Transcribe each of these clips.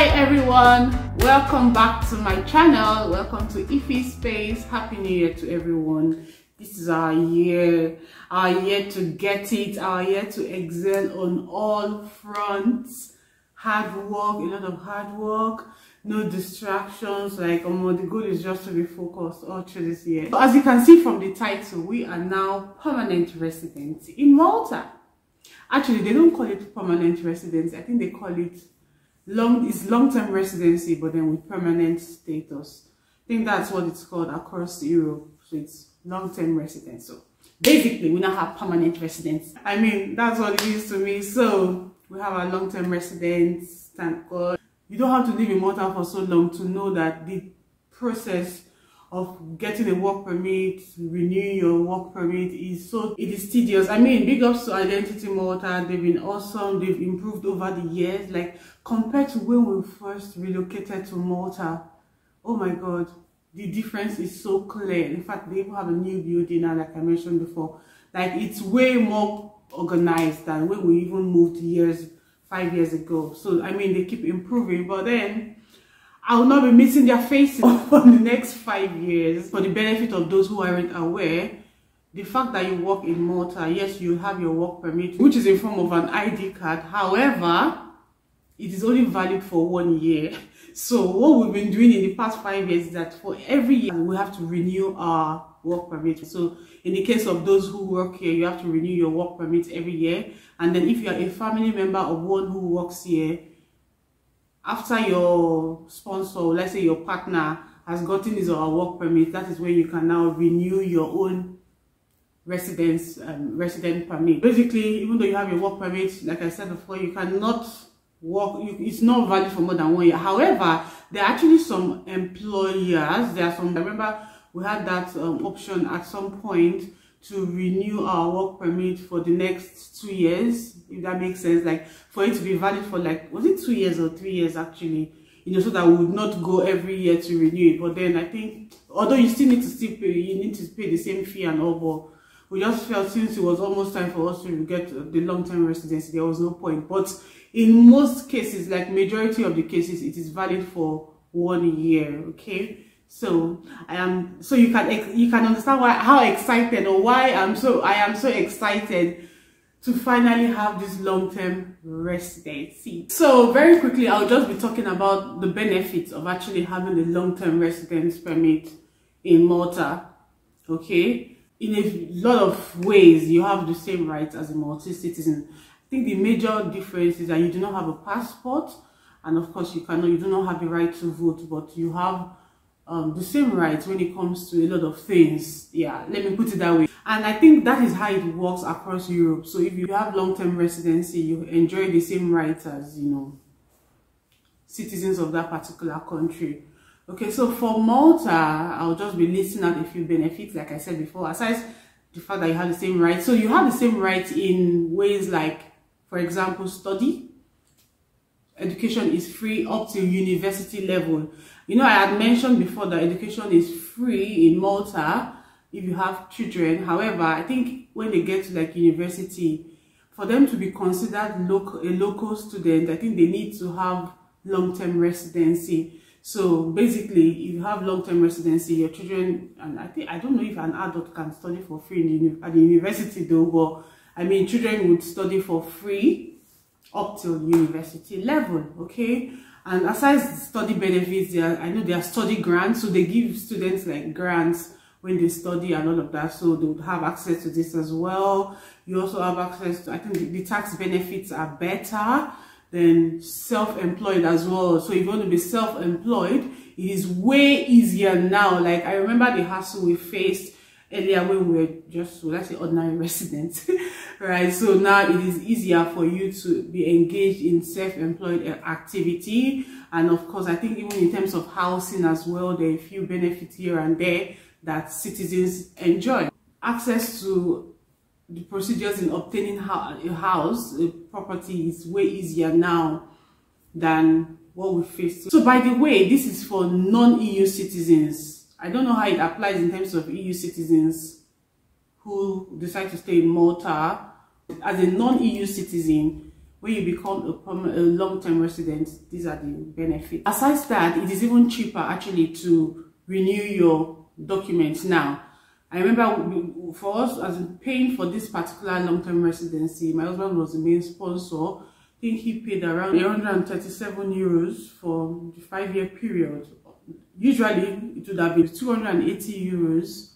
Hi everyone, welcome back to my channel. Welcome to Ife Space. Happy New Year to everyone. This is our year to get it, our year to excel on all fronts. Hard work, a lot of hard work, no distractions. Like the goal is just to be focused all through this year. So as you can see from the title, we are now permanent residents in Malta. Actually, they don't call it permanent residency. I think they call it long-term residency, but then with permanent status. I think that's what it's called across Europe. So it's long-term residence. So basically, we now have permanent residents. I mean, that's what it is to me. So we have our long-term residents. Thank God. You don't have to live in Malta for so long to know that the process of getting a work permit, renewing your work permit it is tedious. I mean, big ups to Identity Malta. They've been awesome. They've improved over the years. Like compared to when we first relocated to Malta, oh my God, the difference is so clear. In fact, they even have a new building now, like I mentioned before. Like it's way more organized than when we even moved 5 years ago. So I mean, they keep improving, but then I will not be missing their faces for the next 5 years. For the benefit of those who aren't aware, the fact that you work in Malta, yes, you have your work permit, which is in form of an ID card. However, it is only valid for 1 year. So what we've been doing in the past 5 years is that for every year, we have to renew our work permit. So in the case of those who work here, you have to renew your work permit every year. And then if you are a family member of one who works here, after your sponsor, let's say your partner, has gotten his or her work permit, that is when you can now renew your own resident permit. Basically, even though you have your work permit, like I said before, you cannot work. It's not valid for more than 1 year. However, there are actually some employers. I remember we had that option at some point to renew our work permit for the next 2 years, if that makes sense. Like for it to be valid for like, was it 2 years or 3 years actually? You know, so that we would not go every year to renew it. But then I think, although you still need to pay, you need to pay the same fee and all, but we just felt since it was almost time for us to get the long-term residency, there was no point. But in most cases, like majority of the cases, it is valid for 1 year. Okay. So so you can understand how excited or why I am so excited to finally have this long-term residency. So very quickly, I'll just be talking about the benefits of actually having a long-term residence permit in Malta. Okay, in a lot of ways, you have the same rights as a Maltese citizen. I think the major difference is that you do not have a passport, and of course you do not have the right to vote, but you have the same rights when it comes to a lot of things. Yeah, let me put it that way. And I think that is how it works across Europe. So if you have long-term residency, you enjoy the same rights as, you know, citizens of that particular country. Okay, so for Malta, I'll just be listing out a few benefits, like I said before, aside the fact that you have the same rights. So you have the same rights in ways like, for example, study. Education is free up to university level. You know, I had mentioned before that education is free in Malta if you have children. However, I think when they get to like university, for them to be considered a local student, I think they need to have long-term residency. So basically, if you have long-term residency, your children, and I don't know if an adult can study for free at the university though, but I mean, children would study for free up till university level. Okay, and aside study benefits, I know there are study grants, so they give students like grants when they study and all of that, so they would have access to this as well. You also have access to, I think the tax benefits are better than self-employed as well. So if you want to be self-employed, it is way easier now. Like I remember the hassle we faced earlier when we were just, let's say, ordinary residents, right? So now it is easier for you to be engaged in self-employed activity. And of course, I think even in terms of housing as well, there are a few benefits here and there that citizens enjoy. Access to the procedures in obtaining a house, a property, is way easier now than what we faced. So by the way, this is for non-EU citizens. I don't know how it applies in terms of EU citizens who decide to stay in Malta. As a non-EU citizen, when you become a long-term resident, these are the benefits. Aside that, it is even cheaper actually to renew your documents now. I remember for us, as in paying for this particular long-term residency, my husband was the main sponsor. I think he paid around 137 euros for the 5-year period. Usually, it would have been 280 euros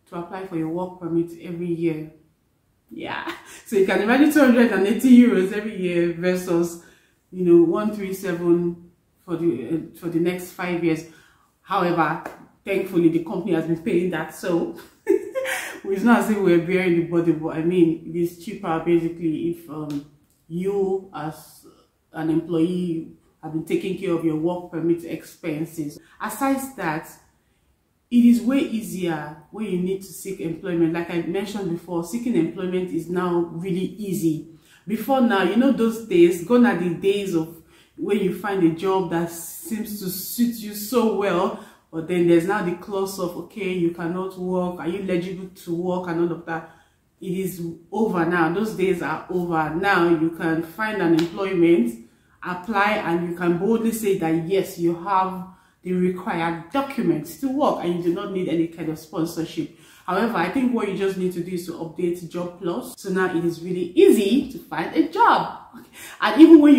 to apply for your work permit every year. Yeah, so you can imagine 280 euros every year versus, 137 for the next 5 years. However, thankfully the company has been paying that, so it's not as if we're bearing the body, but I mean, it is cheaper basically if you as an employee have been taking care of your work permit expenses. Aside that, it is way easier when you need to seek employment. Like I mentioned before, seeking employment is now really easy. Before now, those days, gone are the days of when you find a job that seems to suit you so well, but then there's now the clause of, okay, you cannot work, are you eligible to work, and all of that. It is over now. Those days are over. Now you can find an employment, apply, and you can boldly say that yes, you have the required documents to work and you do not need any kind of sponsorship. However, I think what you just need to do is to update Job Plus. So now it is really easy to find a job. And even when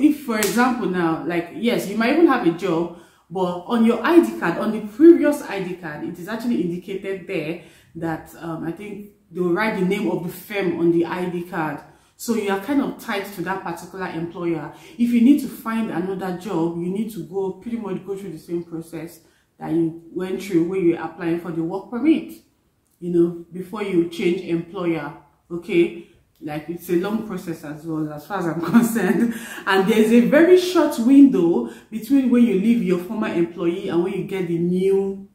if for example now, like, yes, you might even have a job, but on your ID card, on the previous ID card, it is actually indicated there that I think they will write the name of the firm on the ID card. So you are kind of tied to that particular employer. If you need to find another job, you need to pretty much go through the same process that you went through when you were applying for the work permit, before you change employer, okay? Like, it's a long process as well, as far as I'm concerned. And there's a very short window between when you leave your former employee and when you get the new,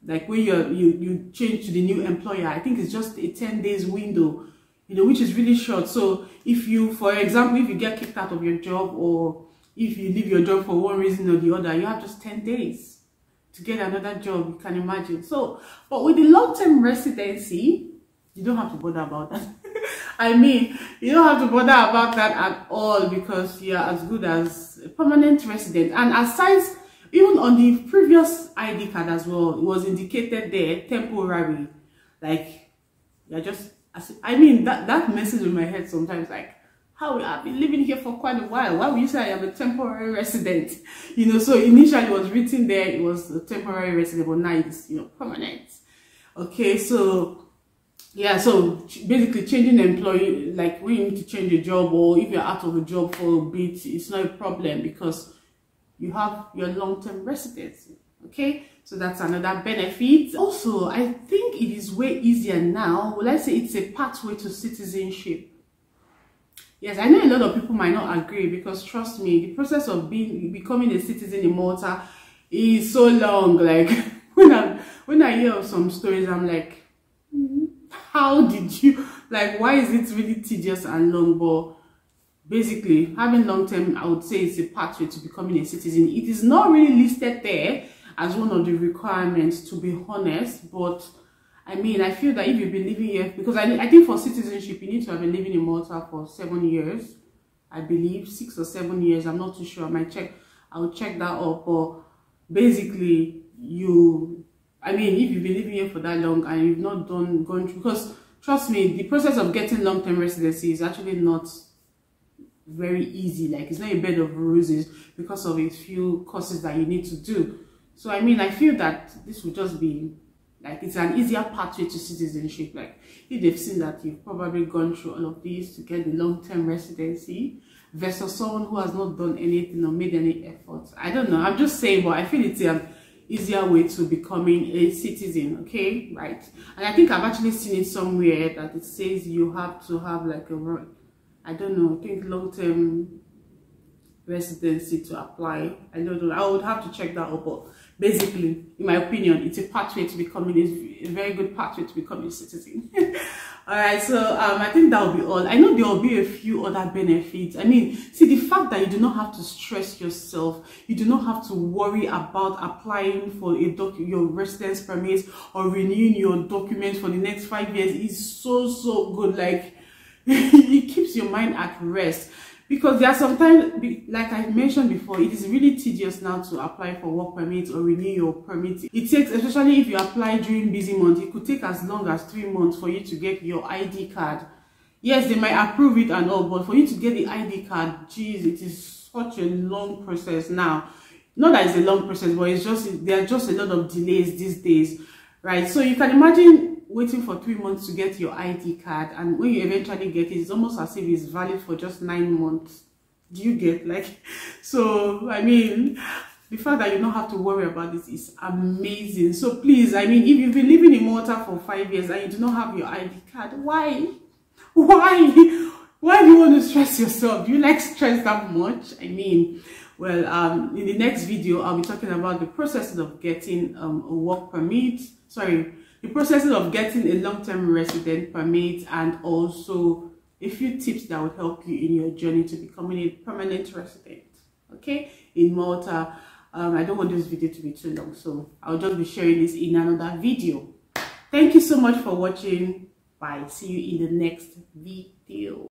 like when you change to the new employer. I think it's just a 10 days window, which is really short. So if you, for example, if you get kicked out of your job, or if you leave your job for one reason or the other, you have just 10 days to get another job, you can imagine. So, but with the long-term residency, you don't have to bother about that. I mean, you don't have to bother about that at all, because you're as good as a permanent resident. And aside, even on the previous ID card as well, it was indicated there, temporary. Like, you're just, I mean, that messes with my head sometimes, like, how I've been living here for quite a while. Why would you say I am a temporary resident? So initially it was written there, it was a temporary resident, but now it's, permanent. Okay, so yeah, so basically changing employee, like when you need to change a job, or if you're out of a job for a bit, it's not a problem because you have your long-term residency. Okay, so that's another benefit. Also, I think it is way easier now. Well, let's say it's a pathway to citizenship. Yes, I know a lot of people might not agree, because trust me, the process of becoming a citizen in Malta is so long. Like, when I hear of some stories, I'm like, how did you, like, why is it really tedious and long? But basically, having long-term, I would say, it's a pathway to becoming a citizen. It is not really listed there as one of the requirements, to be honest, but I mean, I feel that if you've been living here, because I think for citizenship, you need to have been living in Malta for 7 years, I believe, 6 or 7 years, I'm not too sure, I'll check that up, but basically, I mean, if you've been living here for that long and you've not gone through, because trust me, the process of getting long-term residency is actually not very easy. Like, it's not a bed of roses because of a few courses that you need to do. So I mean, I feel that this would just be like, it's an easier pathway to citizenship. Like, if they've seen that you've probably gone through all of these to get the long-term residency versus someone who has not done anything or made any efforts. I don't know, I'm just saying, but I feel it's an easier way to becoming a citizen, okay, right? And I think I've actually seen it somewhere that it says you have to have like a, I don't know, I think long-term residency to apply. I don't know, I would have to check that up, but basically, in my opinion, it's a pathway to becoming a very good pathway to becoming a citizen. All right, so I think that will be all. I know there will be a few other benefits. I mean, see, the fact that you do not have to stress yourself, you do not have to worry about applying for your residence permit or renewing your documents for the next 5 years is so good. Like, it keeps your mind at rest. Because there are sometimes, like I mentioned before, it is really tedious now to apply for work permit or renew your permit. It takes, especially if you apply during busy months, it could take as long as 3 months for you to get your ID card. Yes, they might approve it and all, but for you to get the ID card, geez, it is such a long process now. Not that it's a long process, but it's just, there are just a lot of delays these days, right? So you can imagine waiting for 3 months to get your ID card, and when you eventually get it, it's almost as if it's valid for just 9 months. Do you get, like? So I mean, the fact that you don't have to worry about this is amazing. So please, I mean, if you've been living in Malta for 5 years and you do not have your ID card, why do you want to stress yourself? Do you like stress that much? I mean, well, in the next video I'll be talking about the process of getting a work permit, the process of getting a long-term resident permit, and also a few tips that will help you in your journey to becoming a permanent resident, okay, in Malta. I don't want this video to be too long, so I'll just be sharing this in another video. Thank you so much for watching. Bye. See you in the next video.